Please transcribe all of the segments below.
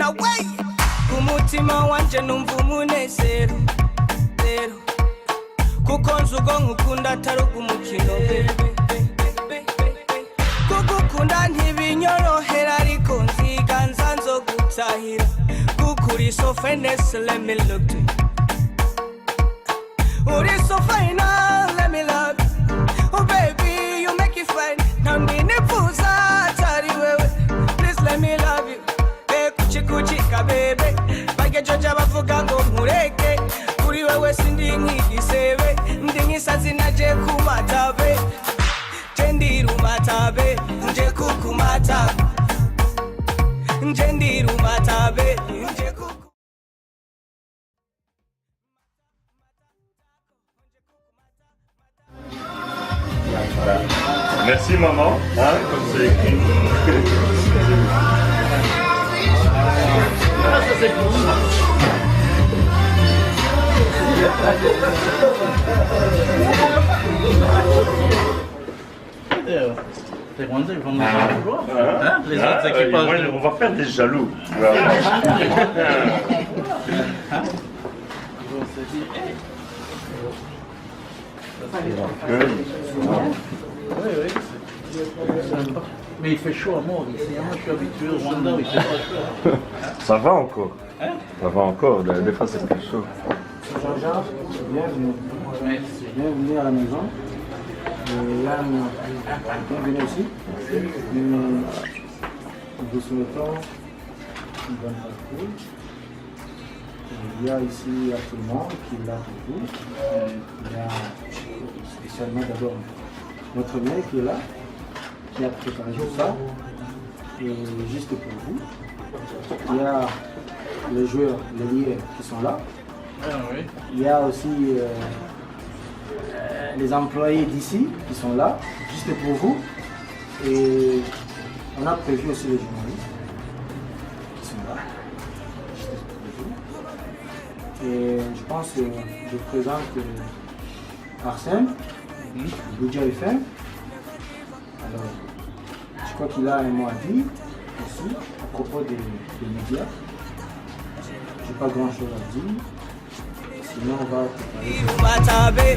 away umutima wanje numva umunezero kuko nzi ubwonko ukunda atari ubw'umukino kugukunda ntibinyorohera ariko nziganza nzogutahira kuko uri so finesse, let me look to you. Uri so fine, let me love you. Oh baby, you make it fine. Nambinifuza atari wewe, please let me love you. Kuchi kuchi ka baby, bagejoja bavuga ngo nkureke. Kuri wewe sindi nk'igisebe, ndi nk'isazi naje kumatabe. Njendiru matabe, nje kukumata. Njendiru matabe, nje kukumata. Merci maman, comme c'est écrit. Ah, ça c'est pour moi. C'est comme ça, ils vont nous faire les autres équipages. On va faire des jaloux. Oui. Mais il fait chaud à mort ici. Moi je suis habitué au Rwanda où il fait pas chaud. Ça va encore. Ça va encore. Des fois c'est plus chaud. Jean-Jacques, bienvenue. Bienvenue à la maison. Yann, bienvenue aussi. Nous vous souhaitons une bonne partie. Il y a ici tout le monde qui est là pour vous. Il y a spécialement d'abord notre mère qui est là, qui a préparé tout ça, et juste pour vous. Il y a les joueurs, les liés qui sont là. Il y a aussi les employés d'ici qui sont là, juste pour vous. Et on a prévu aussi les journalistes qui sont là, juste pour vous. Et je pense que je présente Arsène, Boudja FM. Alors, je crois qu'il a un mot à dire aussi à propos des médias. Je n'ai pas grand chose à dire. Sinon, on va préparer.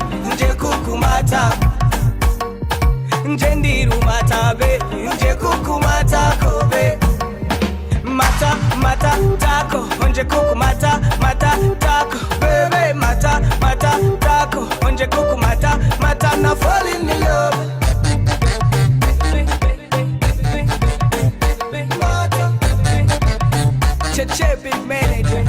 Mata, mata, taco, onje kuku mata, mata, taco, baby, mata, mata, taco, onje kuku mata, mata, na fall in love. Che big manager.